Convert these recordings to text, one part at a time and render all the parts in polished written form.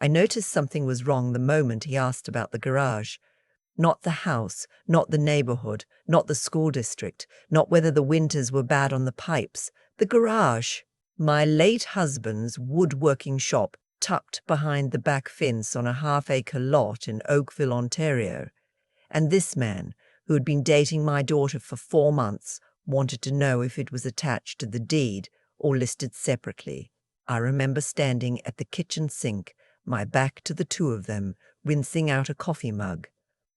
I noticed something was wrong the moment he asked about the garage. Not the house, not the neighborhood, not the school district, not whether the winters were bad on the pipes. The garage. My late husband's woodworking shop tucked behind the back fence on a half-acre lot in Oakville, Ontario. And this man, who had been dating my daughter for 4 months, wanted to know if it was attached to the deed or listed separately. I remember standing at the kitchen sink, my back to the two of them, rinsing out a coffee mug.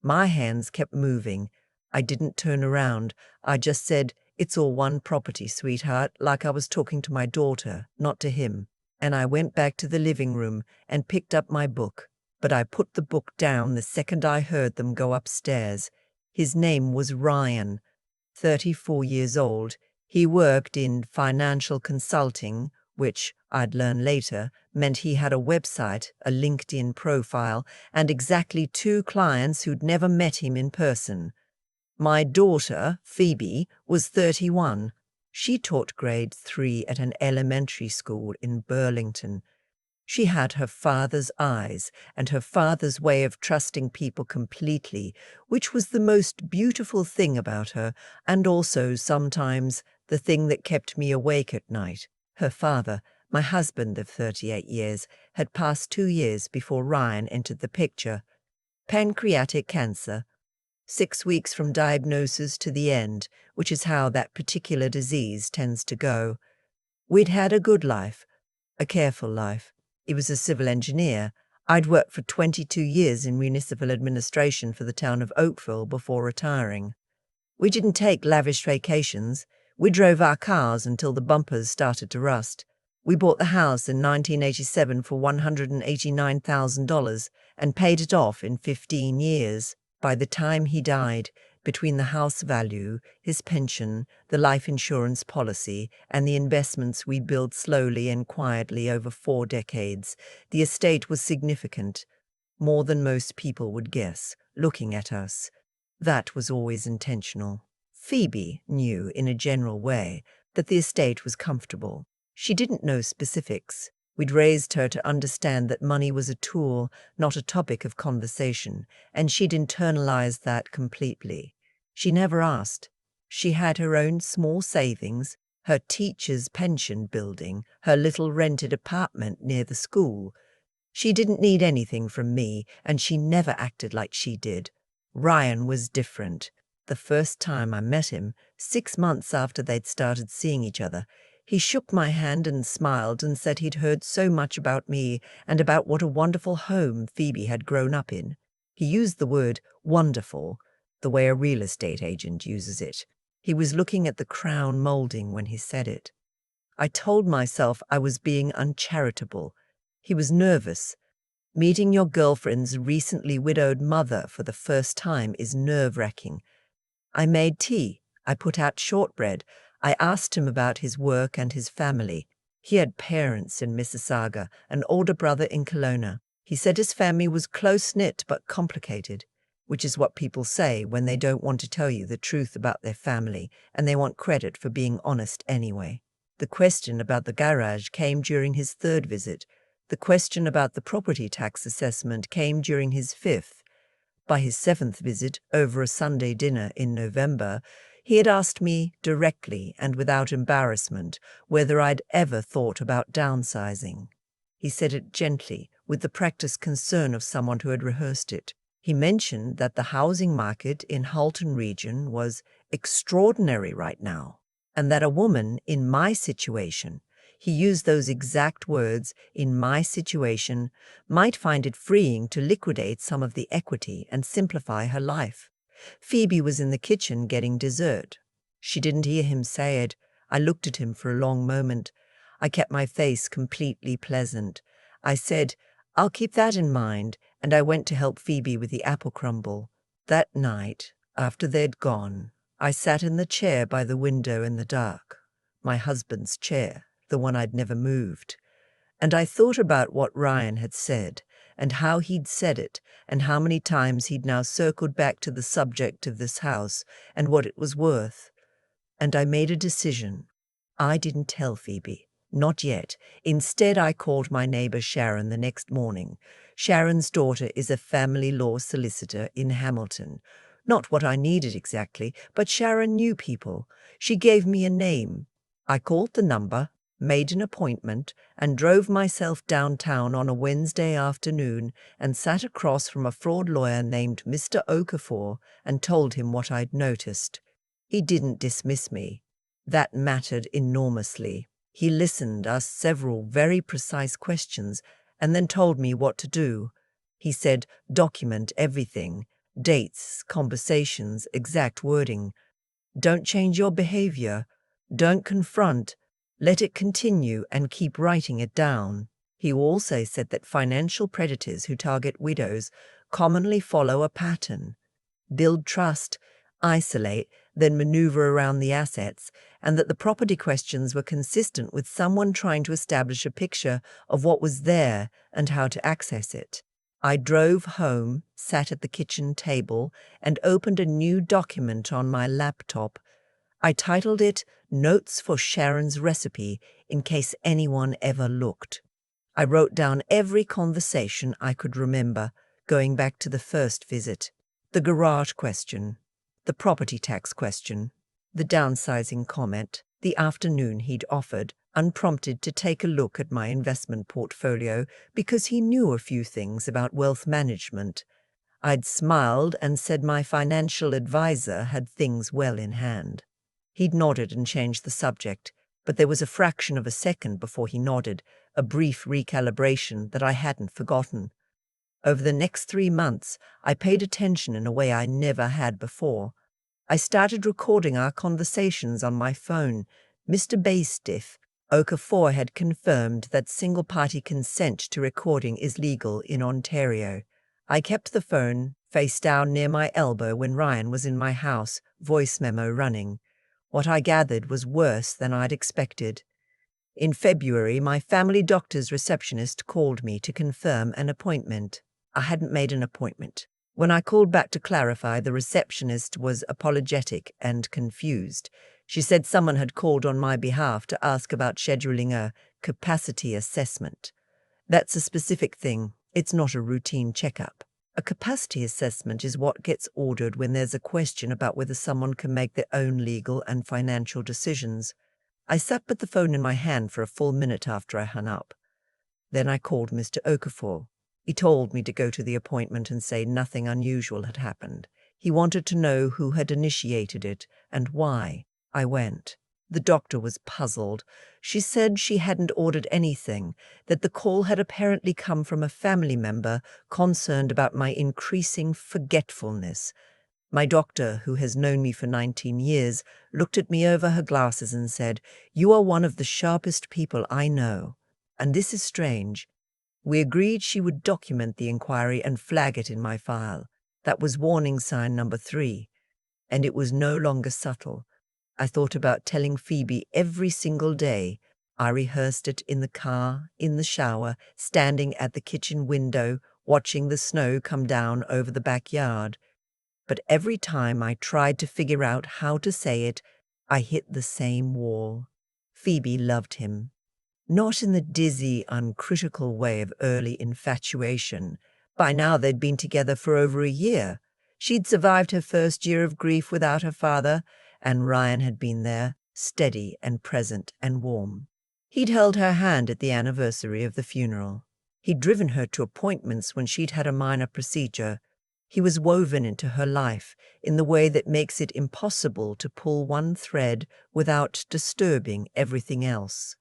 My hands kept moving. I didn't turn around. I just said, "It's all one property, sweetheart," like I was talking to my daughter, not to him. And I went back to the living room and picked up my book. But I put the book down the second I heard them go upstairs. His name was Ryan, 34 years old. He worked in financial consulting, which, I'd learn later, meant he had a website, a LinkedIn profile, and exactly 2 clients who'd never met him in person. My daughter, Phoebe, was 31. She taught grade 3 at an elementary school in Burlington. She had her father's eyes and her father's way of trusting people completely, which was the most beautiful thing about her, and also sometimes the thing that kept me awake at night. Her father, my husband of 38 years, had passed 2 years before Ryan entered the picture. Pancreatic cancer. 6 weeks from diagnosis to the end, which is how that particular disease tends to go. We'd had a good life, a careful life. He was a civil engineer. I'd worked for 22 years in municipal administration for the town of Oakville before retiring. We didn't take lavish vacations. We drove our cars until the bumpers started to rust. We bought the house in 1987 for $189,000 and paid it off in 15 years. By the time he died, between the house value, his pension, the life insurance policy, and the investments we built slowly and quietly over 4 decades, the estate was significant, more than most people would guess, looking at us. That was always intentional. Phoebe knew, in a general way, that the estate was comfortable. She didn't know specifics. We'd raised her to understand that money was a tool, not a topic of conversation, and she'd internalized that completely. She never asked. She had her own small savings, her teacher's pension building, her little rented apartment near the school. She didn't need anything from me, and she never acted like she did. Ryan was different. The first time I met him, 6 months after they'd started seeing each other, he shook my hand and smiled and said he'd heard so much about me and about what a wonderful home Phoebe had grown up in. He used the word wonderful, the way a real estate agent uses it. He was looking at the crown molding when he said it. I told myself I was being uncharitable. He was nervous. Meeting your girlfriend's recently widowed mother for the first time is nerve-wracking. I made tea. I put out shortbread. I asked him about his work and his family. He had parents in Mississauga, an older brother in Kelowna. He said his family was close-knit but complicated, which is what people say when they don't want to tell you the truth about their family and they want credit for being honest anyway. The question about the garage came during his 3rd visit. The question about the property tax assessment came during his 5th. By his 7th visit, over a Sunday dinner in November, he had asked me directly and without embarrassment whether I'd ever thought about downsizing. He said it gently, with the practiced concern of someone who had rehearsed it. He mentioned that the housing market in Halton region was extraordinary right now, and that a woman in my situation, he used those exact words, in my situation, might find it freeing to liquidate some of the equity and simplify her life. Phoebe was in the kitchen getting dessert. She didn't hear him say it. I looked at him for a long moment. I kept my face completely pleasant. I said, "I'll keep that in mind," and I went to help Phoebe with the apple crumble. That night, after they'd gone, I sat in the chair by the window in the dark, my husband's chair, the one I'd never moved, and I thought about what Ryan had said, and how he'd said it, and how many times he'd now circled back to the subject of this house and what it was worth. And I made a decision. I didn't tell Phoebe. Not yet. Instead, I called my neighbor Sharon the next morning. Sharon's daughter is a family law solicitor in Hamilton. Not what I needed exactly, but Sharon knew people. She gave me a name. I called the number, made an appointment, and drove myself downtown on a Wednesday afternoon and sat across from a fraud lawyer named Mr. Okafor and told him what I'd noticed. He didn't dismiss me. That mattered enormously. He listened, asked several very precise questions, and then told me what to do. He said, document everything, dates, conversations, exact wording. Don't change your behavior. Don't confront. Let it continue and keep writing it down. He also said that financial predators who target widows commonly follow a pattern. Build trust, isolate, then maneuver around the assets, and that the property questions were consistent with someone trying to establish a picture of what was there and how to access it. I drove home, sat at the kitchen table, and opened a new document on my laptop. I titled it Notes for Sharon's Recipe in case anyone ever looked. I wrote down every conversation I could remember, going back to the first visit. The garage question, the property tax question, the downsizing comment, the afternoon he'd offered, unprompted, to take a look at my investment portfolio because he knew a few things about wealth management. I'd smiled and said my financial advisor had things well in hand. He'd nodded and changed the subject, but there was a fraction of a second before he nodded, a brief recalibration that I hadn't forgotten. Over the next 3 months, I paid attention in a way I never had before. I started recording our conversations on my phone. Mr. Baystiff, Okafor had confirmed that single-party consent to recording is legal in Ontario. I kept the phone face down near my elbow when Ryan was in my house, voice memo running. What I gathered was worse than I'd expected. In February, my family doctor's receptionist called me to confirm an appointment. I hadn't made an appointment. When I called back to clarify, the receptionist was apologetic and confused. She said someone had called on my behalf to ask about scheduling a capacity assessment. That's a specific thing. It's not a routine checkup. A capacity assessment is what gets ordered when there's a question about whether someone can make their own legal and financial decisions. I sat with the phone in my hand for a full minute after I hung up. Then I called Mr. Okafor. He told me to go to the appointment and say nothing unusual had happened. He wanted to know who had initiated it and why. I went. The doctor was puzzled. She said she hadn't ordered anything, that the call had apparently come from a family member concerned about my increasing forgetfulness. My doctor, who has known me for 19 years, looked at me over her glasses and said, "You are one of the sharpest people I know." And this is strange. We agreed she would document the inquiry and flag it in my file. That was warning sign number 3. And it was no longer subtle. I thought about telling Phoebe every single day. I rehearsed it in the car, in the shower, standing at the kitchen window, watching the snow come down over the backyard. But every time I tried to figure out how to say it, I hit the same wall. Phoebe loved him. Not in the dizzy, uncritical way of early infatuation. By now they'd been together for over a year. She'd survived her first year of grief without her father, and Ryan had been there, steady and present and warm. He'd held her hand at the anniversary of the funeral. He'd driven her to appointments when she'd had a minor procedure. He was woven into her life in the way that makes it impossible to pull one thread without disturbing everything else.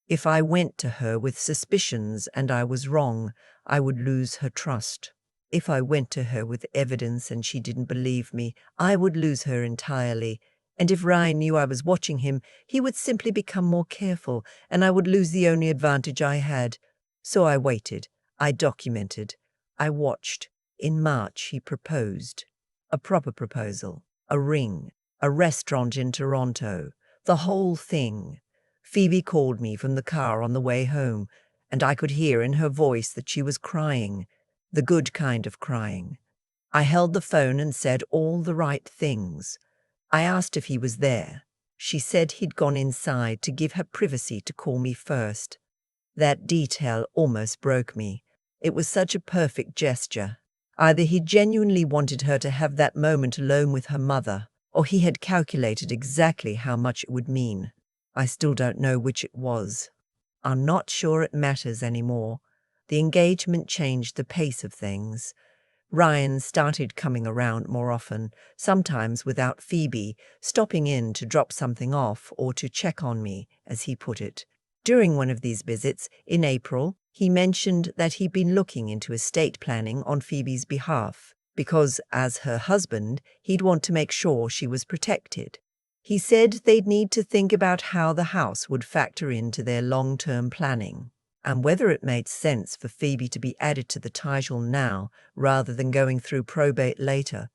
If I went to her with suspicions and I was wrong, I would lose her trust. If I went to her with evidence and she didn't believe me, I would lose her entirely. And if Ryan knew I was watching him, he would simply become more careful, and I would lose the only advantage I had. So I waited. I documented. I watched. In March, he proposed. A proper proposal. A ring. A restaurant in Toronto. The whole thing. Phoebe called me from the car on the way home, and I could hear in her voice that she was crying. The good kind of crying. I held the phone and said all the right things. I asked if he was there. She said he'd gone inside to give her privacy to call me first. That detail almost broke me. It was such a perfect gesture. Either he genuinely wanted her to have that moment alone with her mother, or he had calculated exactly how much it would mean. I still don't know which it was. I'm not sure it matters anymore. The engagement changed the pace of things. Ryan started coming around more often, sometimes without Phoebe, stopping in to drop something off or to check on me, as he put it. During one of these visits, in April, he mentioned that he'd been looking into estate planning on Phoebe's behalf, because, as her husband, he'd want to make sure she was protected. He said they'd need to think about how the house would factor into their long-term planning, and whether it made sense for Phoebe to be added to the title now rather than going through probate later.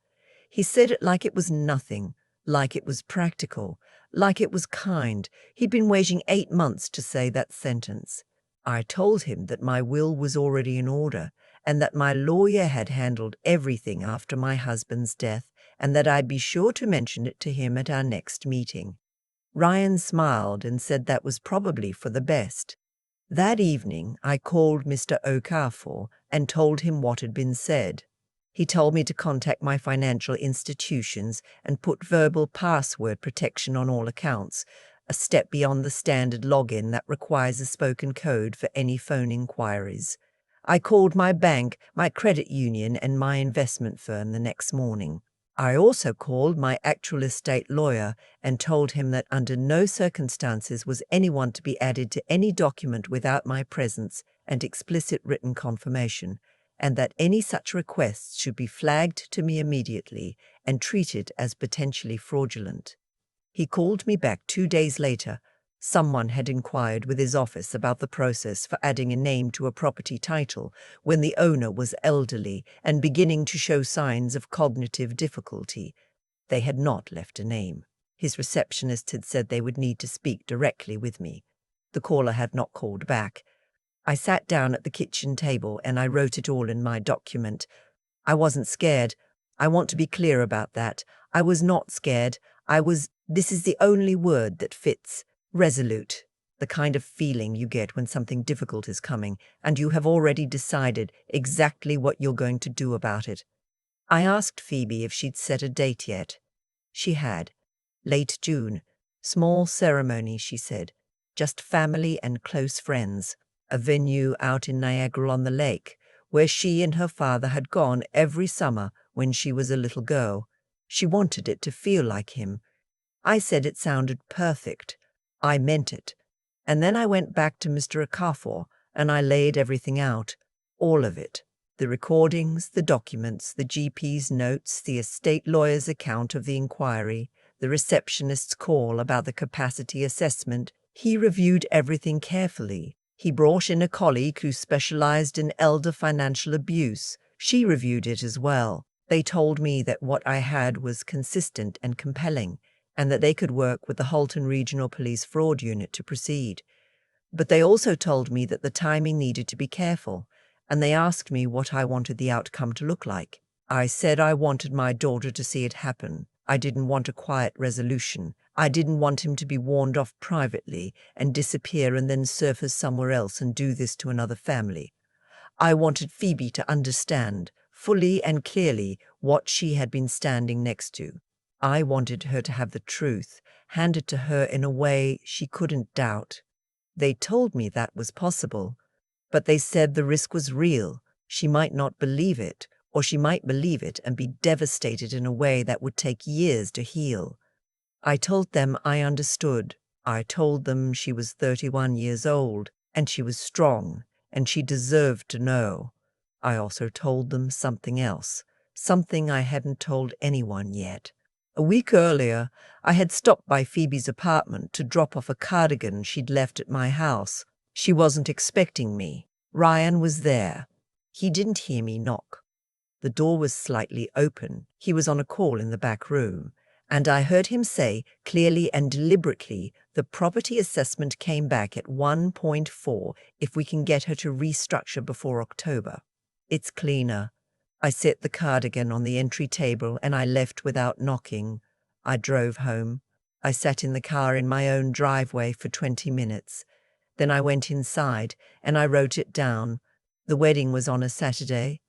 He said it like it was nothing, like it was practical, like it was kind. He'd been waiting 8 months to say that sentence. I told him that my will was already in order, and that my lawyer had handled everything after my husband's death, and that I'd be sure to mention it to him at our next meeting. Ryan smiled and said that was probably for the best. That evening, I called Mr. Okafor and told him what had been said. He told me to contact my financial institutions and put verbal password protection on all accounts, a step beyond the standard login that requires a spoken code for any phone inquiries. I called my bank, my credit union, and my investment firm the next morning. I also called my actual estate lawyer and told him that under no circumstances was anyone to be added to any document without my presence and explicit written confirmation, and that any such requests should be flagged to me immediately and treated as potentially fraudulent. He called me back 2 days later. Someone had inquired with his office about the process for adding a name to a property title when the owner was elderly and beginning to show signs of cognitive difficulty. They had not left a name. His receptionist had said they would need to speak directly with me. The caller had not called back. I sat down at the kitchen table and I wrote it all in my document. I wasn't scared. I want to be clear about that. I was not scared. This is the only word that fits. Resolute. The kind of feeling you get when something difficult is coming and you have already decided exactly what you're going to do about it. I asked Phoebe if she'd set a date yet. She had. Late June. Small ceremony, she said. Just family and close friends. A venue out in Niagara-on-the-Lake, where she and her father had gone every summer when she was a little girl. She wanted it to feel like him. I said it sounded perfect. I meant it. And then I went back to Mr. Okafor and I laid everything out. All of it. The recordings, the documents, the GP's notes, the estate lawyer's account of the inquiry, the receptionist's call about the capacity assessment. He reviewed everything carefully. He brought in a colleague who specialized in elder financial abuse. She reviewed it as well. They told me that what I had was consistent and compelling, and that they could work with the Halton Regional Police Fraud Unit to proceed. But they also told me that the timing needed to be careful, and they asked me what I wanted the outcome to look like. I said I wanted my daughter to see it happen. I didn't want a quiet resolution. I didn't want him to be warned off privately and disappear and then surface somewhere else and do this to another family. I wanted Phoebe to understand, fully and clearly, what she had been standing next to. I wanted her to have the truth, handed to her in a way she couldn't doubt. They told me that was possible, but they said the risk was real. She might not believe it, or she might believe it and be devastated in a way that would take years to heal. I told them I understood. I told them she was 31 years old, and she was strong, and she deserved to know. I also told them something else, something I hadn't told anyone yet. A week earlier, I had stopped by Phoebe's apartment to drop off a cardigan she'd left at my house. She wasn't expecting me. Ryan was there. He didn't hear me knock. The door was slightly open. He was on a call in the back room, and I heard him say, clearly and deliberately, the property assessment came back at 1.4 if we can get her to restructure before October. It's cleaner. I set the cardigan on the entry table and I left without knocking. I drove home. I sat in the car in my own driveway for 20 minutes. Then I went inside and I wrote it down. The wedding was on a Saturday.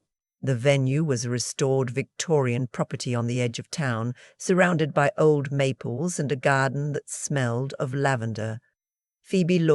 The venue was a restored Victorian property on the edge of town, surrounded by old maples and a garden that smelled of lavender. Phoebe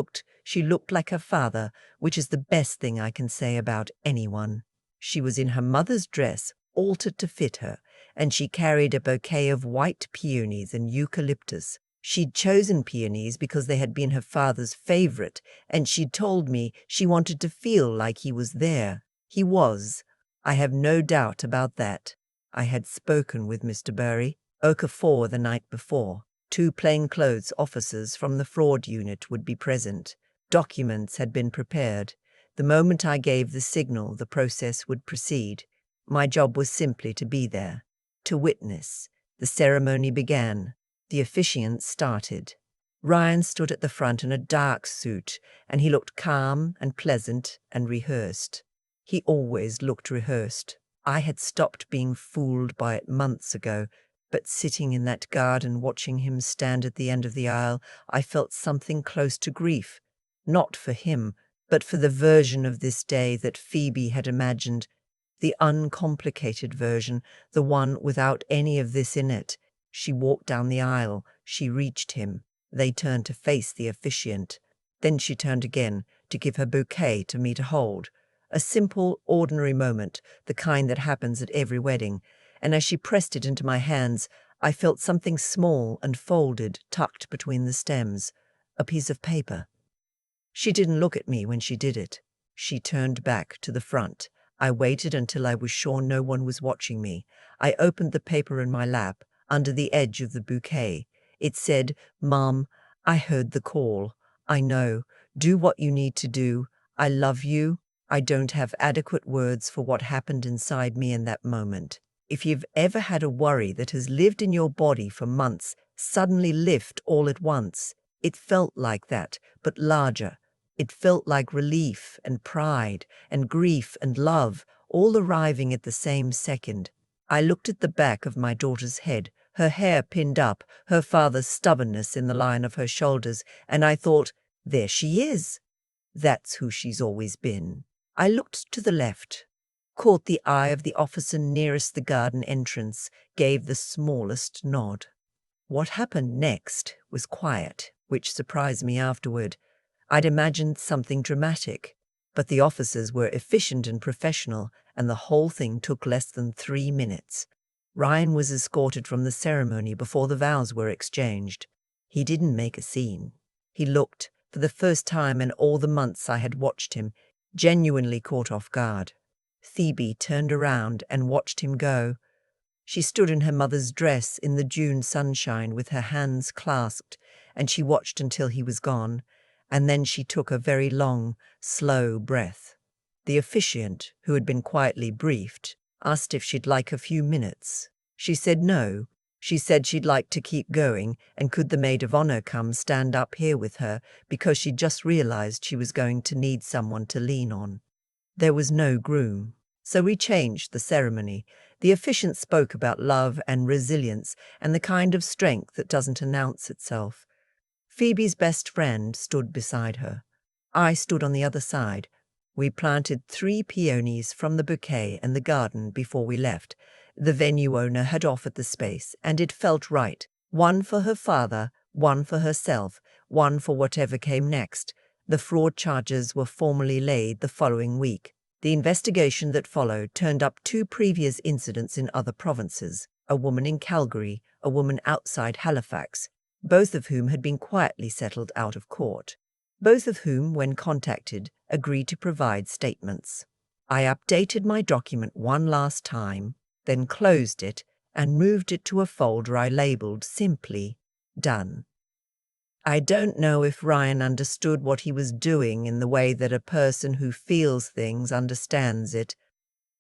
she looked like her father, which is the best thing I can say about anyone. She was in her mother's dress, altered to fit her, and she carried a bouquet of white peonies and eucalyptus. She'd chosen peonies because they had been her father's favorite, and she'd told me she wanted to feel like he was there. He was. I have no doubt about that. I had spoken with Mr. Bury, Oakville the night before. 2 plainclothes officers from the fraud unit would be present. Documents had been prepared. The moment I gave the signal, the process would proceed. My job was simply to be there, to witness. The ceremony began. The officiant started. Ryan stood at the front in a dark suit, and he looked calm and pleasant and rehearsed. He always looked rehearsed. I had stopped being fooled by it months ago, but sitting in that garden watching him stand at the end of the aisle, I felt something close to grief. Not for him, but for the version of this day that Phoebe had imagined. The uncomplicated version, the one without any of this in it. She walked down the aisle. She reached him. They turned to face the officiant. Then she turned again to give her bouquet to me to hold. A simple, ordinary moment, the kind that happens at every wedding. And as she pressed it into my hands, I felt something small and folded, tucked between the stems. A piece of paper. She didn't look at me when she did it. She turned back to the front. I waited until I was sure no one was watching me. I opened the paper in my lap, under the edge of the bouquet. It said, "Mom, I heard the call. I know. Do what you need to do. I love you. I don't have adequate words for what happened inside me in that moment. If you've ever had a worry that has lived in your body for months suddenly lift all at once, it felt like that, but larger. It felt like relief and pride and grief and love, all arriving at the same second. I looked at the back of my daughter's head, her hair pinned up, her father's stubbornness in the line of her shoulders, and I thought, there she is. That's who she's always been. I looked to the left, caught the eye of the officer nearest the garden entrance, gave the smallest nod. What happened next was quiet, which surprised me afterward. I'd imagined something dramatic, but the officers were efficient and professional, and the whole thing took less than 3 minutes. Ryan was escorted from the ceremony before the vows were exchanged. He didn't make a scene. He looked, for the first time in all the months I had watched him, genuinely caught off guard. Phoebe turned around and watched him go. She stood in her mother's dress in the June sunshine with her hands clasped, and she watched until he was gone, and then she took a very long, slow breath. The officiant, who had been quietly briefed, asked if she'd like a few minutes. She said no. She said she'd like to keep going, and could the maid of honor come stand up here with her, because she'd just realized she was going to need someone to lean on. There was no groom, so we changed the ceremony. The officiant spoke about love and resilience and the kind of strength that doesn't announce itself. Phoebe's best friend stood beside her. I stood on the other side. We planted 3 peonies from the bouquet in the garden before we left. The venue owner had offered the space, and it felt right. 1 for her father, 1 for herself, 1 for whatever came next. The fraud charges were formally laid the following week. The investigation that followed turned up 2 previous incidents in other provinces, a woman in Calgary, a woman outside Halifax, both of whom had been quietly settled out of court. Both of whom, when contacted, agreed to provide statements. I updated my document one last time, then closed it and moved it to a folder I labeled simply, "Done." I don't know if Ryan understood what he was doing in the way that a person who feels things understands it.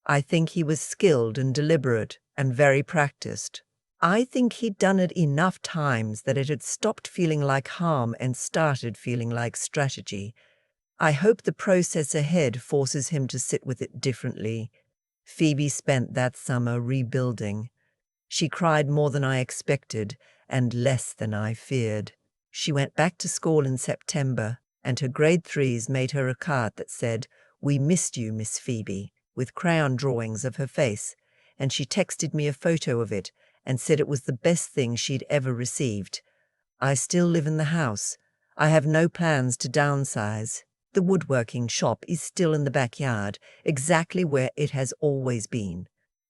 I think he was skilled and deliberate and very practiced. I think he'd done it enough times that it had stopped feeling like harm and started feeling like strategy. I hope the process ahead forces him to sit with it differently. Phoebe spent that summer rebuilding. She cried more than I expected, and less than I feared. She went back to school in September, and her grade 3s made her a card that said, "We missed you, Miss Phoebe," with crayon drawings of her face, and she texted me a photo of it and said it was the best thing she'd ever received. I still live in the house. I have no plans to downsize. The woodworking shop is still in the backyard, exactly where it has always been.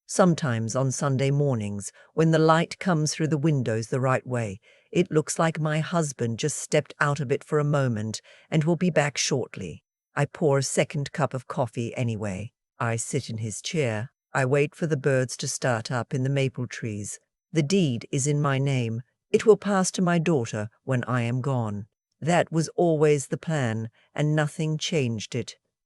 Sometimes on Sunday mornings, when the light comes through the windows the right way, it looks like my husband just stepped out of it for a moment and will be back shortly. I pour a second cup of coffee anyway. I sit in his chair. I wait for the birds to start up in the maple trees. The deed is in my name. It will pass to my daughter when I am gone. That was always the plan, and nothing changed it.